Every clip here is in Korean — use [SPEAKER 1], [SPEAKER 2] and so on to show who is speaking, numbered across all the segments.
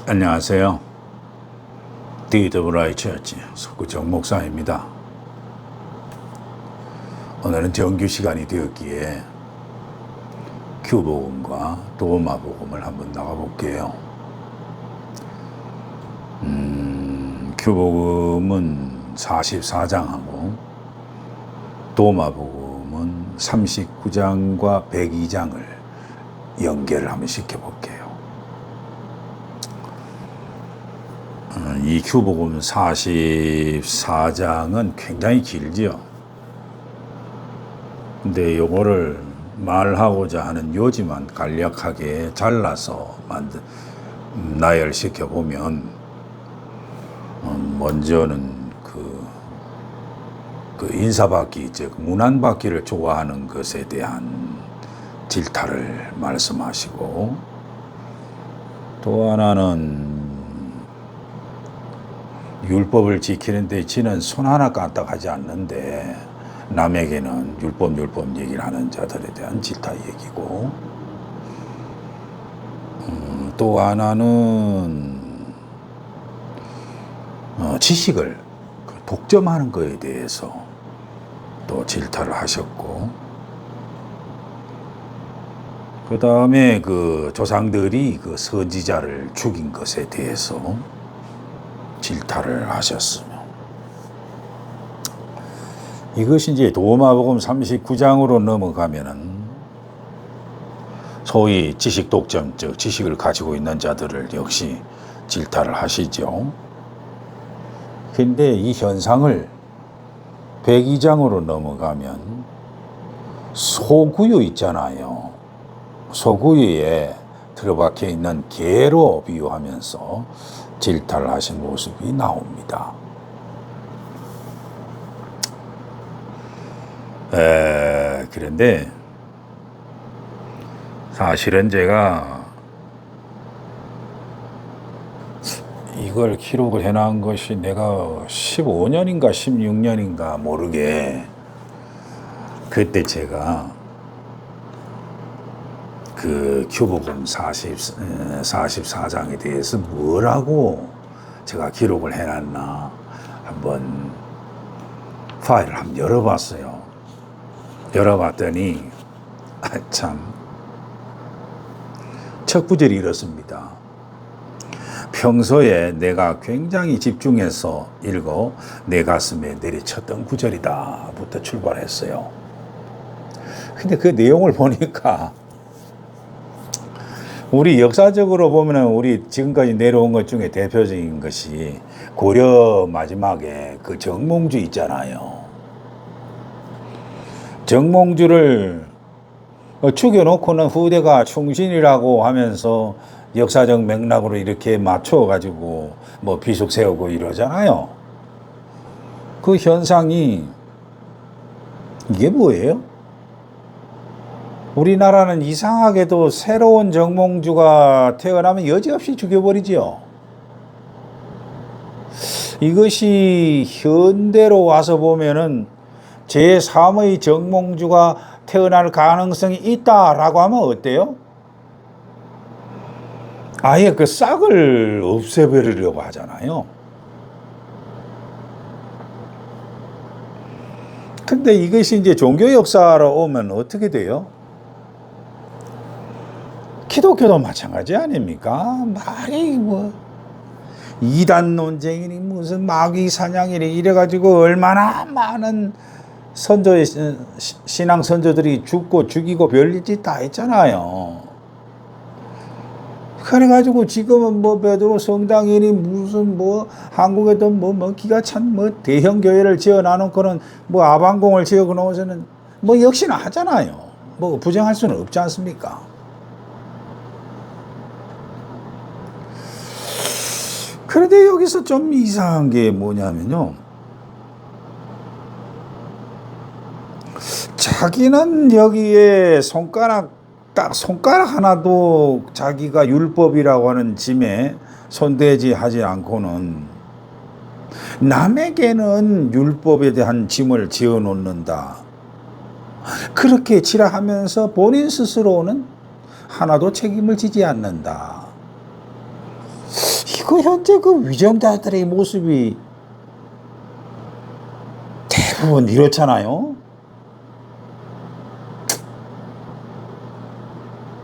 [SPEAKER 1] 안녕하세요. DWI 처치 석구정 목사입니다. 오늘은 정규 시간이 되었기에 큐복음과 도마복음을 한번 나가볼게요. 큐복음은 44장하고 도마복음은 39장과 102장을 연결을 한번 시켜볼게요. 이 큐복음 44장은 굉장히 길지요. 근데 요거를 말하고자 하는 요지만 간략하게 잘라서 나열시켜 보면, 먼저는 그 인사받기, 즉 문안받기를 좋아하는 것에 대한 질타를 말씀하시고, 또 하나는 율법을 지키는 데 지는 손 하나 까딱하지 않는데 남에게는 율법 얘기를 하는 자들에 대한 질타 얘기고, 또 하나는 지식을 독점하는 것에 대해서 또 질타를 하셨고, 그 다음에 그 조상들이 그 선지자를 죽인 것에 대해서 질타를 하셨으며, 이것이 이제 도마복음 39장으로 넘어가면은 소위 지식 독점, 즉 지식을 가지고 있는 자들을 역시 질타를 하시죠. 근데 이 현상을 102장으로 넘어가면 소구유 있잖아요. 소구유에 들어박혀 있는 개로 비유하면서 질타를 하신 모습이 나옵니다. 그런데 사실은 제가 이걸 기록을 해놓은 것이 내가 15년인가 16년인가 모르게, 그때 제가 그 큐복음 44장에 대해서 뭐라고 제가 기록을 해놨나 한번 파일을 한번 열어봤어요. 열어봤더니 참 첫 구절이 이렇습니다. 평소에 내가 굉장히 집중해서 읽어 내 가슴에 내리쳤던 구절이다 부터 출발했어요. 근데 그 내용을 보니까 우리 역사적으로 보면은 우리 지금까지 내려온 것 중에 대표적인 것이 고려 마지막에 그 정몽주 있잖아요. 정몽주를 죽여놓고는 후대가 충신이라고 하면서 역사적 맥락으로 이렇게 맞춰가지고 뭐 비속 세우고 이러잖아요. 그 현상이 이게 뭐예요? 우리나라는 이상하게도 새로운 정몽주가 태어나면 여지없이 죽여버리지요. 이것이 현대로 와서 보면은 제3의 정몽주가 태어날 가능성이 있다라고 하면 어때요? 아예 그 싹을 없애버리려고 하잖아요. 근데 이것이 이제 종교 역사로 오면 어떻게 돼요? 기독교도 마찬가지 아닙니까? 말이 뭐 이단 논쟁이니 무슨 마귀 사냥이니 이래가지고 얼마나 많은 선조의 신앙 선조들이 죽고 죽이고 별짓 다 했잖아요. 그래가지고 지금은 뭐 베드로 성당이니 무슨 뭐 한국에도 뭐 기가 찬 뭐 대형 교회를 지어놔놓고는 뭐 아방공을 지어놓고서는 뭐 역시나 하잖아요. 뭐 부정할 수는 없지 않습니까? 그런데 여기서 좀 이상한 게 뭐냐면요. 자기는 여기에 손가락 하나도 자기가 율법이라고 하는 짐에 손대지 하지 않고는 남에게는 율법에 대한 짐을 지어 놓는다. 그렇게 지라하면서 본인 스스로는 하나도 책임을 지지 않는다. 그 현재 그 위정자들의 모습이 대부분 이렇잖아요.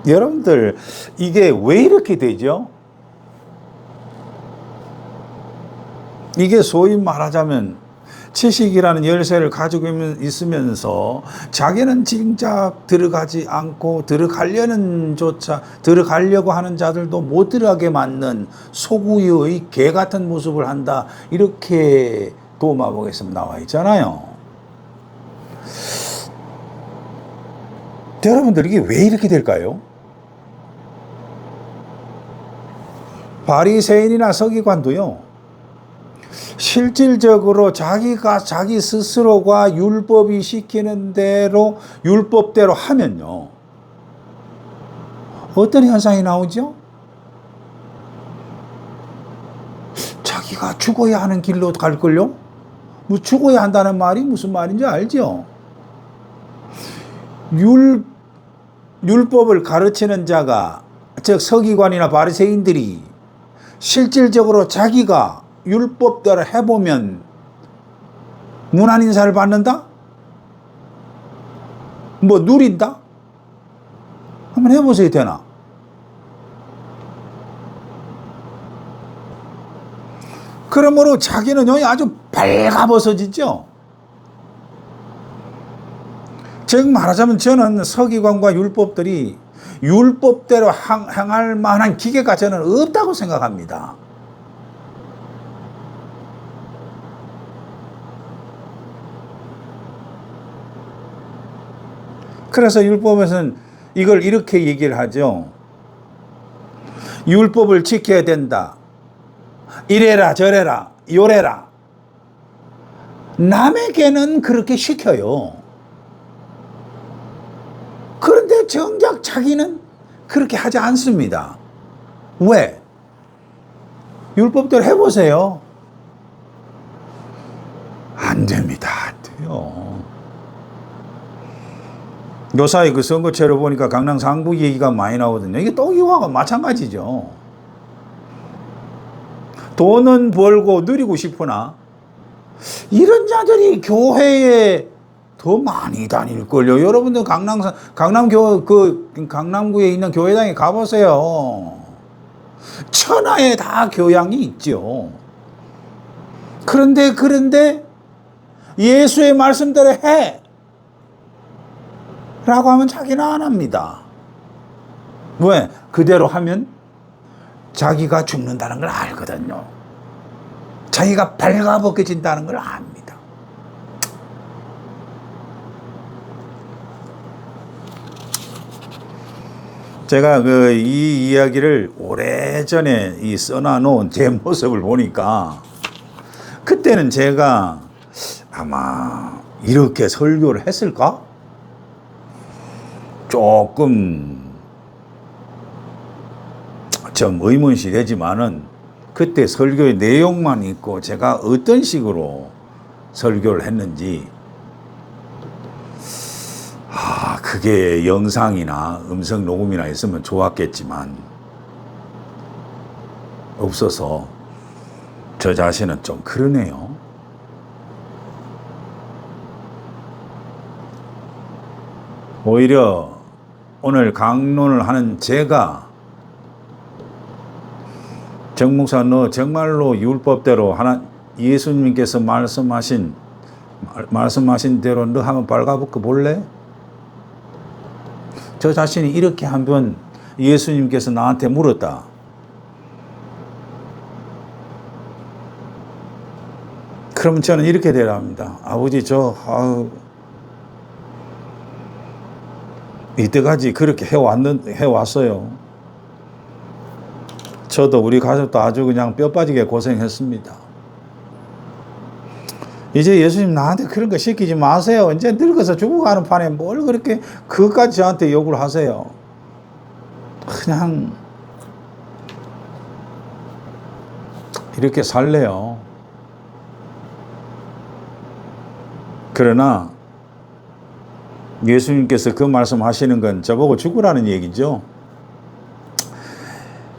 [SPEAKER 1] 여러분들, 이게 왜 이렇게 되죠? 이게 소위 말하자면 지식이라는 열쇠를 가지고 있으면서 자기는 진작 들어가지 않고 들어가려고 하는 자들도 못 들어가게 만든 소구의 개 같은 모습을 한다. 이렇게 도마복에서 나와 있잖아요. 여러분들, 이게 왜 이렇게 될까요? 바리새인이나 서기관도요, 실질적으로 자기 스스로가 율법이 시키는 대로 율법대로 하면요, 어떤 현상이 나오죠? 자기가 죽어야 하는 길로 갈걸요? 뭐 죽어야 한다는 말이 무슨 말인지 알죠? 율법을 가르치는 자가, 즉 서기관이나 바리새인들이 실질적으로 자기가 율법대로 해보면 무난 인사를 받는다? 뭐 누린다? 한번 해보세요. 되나? 그러므로 자기는 아주 발가벗어지죠. 즉 말하자면 저는 서기관과 율법들이 율법대로 행할 만한 기계가 저는 없다고 생각합니다. 그래서 율법에서는 이걸 이렇게 얘기를 하죠. 율법을 지켜야 된다. 이래라 저래라 요래라. 남에게는 그렇게 시켜요. 그런데 정작 자기는 그렇게 하지 않습니다. 왜? 율법대로 해보세요. 안 됩니다. 안 돼요. 요사이 그 선거체로 보니까 강남 상부 얘기가 많이 나오거든요. 이게 또 이거와 마찬가지죠. 돈은 벌고 누리고 싶으나 이런 자들이 교회에 더 많이 다닐걸요. 여러분들 강남구에 있는 교회당에 가보세요. 천하에 다 교양이 있죠. 그런데 예수의 말씀대로 해 라고 하면 자기는 안 합니다. 왜? 그대로 하면 자기가 죽는다는 걸 알거든요. 자기가 발가벗겨진다는 걸 압니다. 제가 이 이야기를 오래전에 써놔놓은 제 모습을 보니까 그때는 제가 아마 이렇게 설교를 했을까? 조금 좀 의문시 되지만은 그때 설교의 내용만 있고 제가 어떤 식으로 설교를 했는지 그게 영상이나 음성 녹음이나 있으면 좋았겠지만 없어서 저 자신은 좀 그러네요. 오히려 오늘 강론을 하는 제가 정 목사, 너 정말로 율법대로 예수님께서 말씀하신 대로 너 한번 발가벗겨 볼래? 저 자신이 이렇게 한번 예수님께서 나한테 물었다. 그럼 저는 이렇게 대답합니다. 아버지, 이때까지 그렇게 해왔어요. 저도 우리 가족도 아주 그냥 뼈 빠지게 고생했습니다. 이제 예수님 나한테 그런 거 시키지 마세요. 이제 늙어서 죽어가는 판에 뭘 그렇게 그것까지 저한테 요구를 하세요. 그냥 이렇게 살래요. 그러나 예수님께서 그 말씀하시는 건 저보고 죽으라는 얘기죠.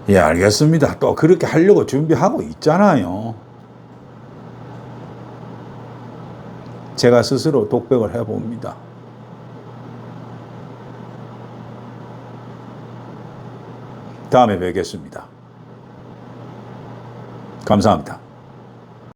[SPEAKER 1] 예, 알겠습니다. 또 그렇게 하려고 준비하고 있잖아요. 제가 스스로 독백을 해봅니다. 다음에 뵙겠습니다. 감사합니다.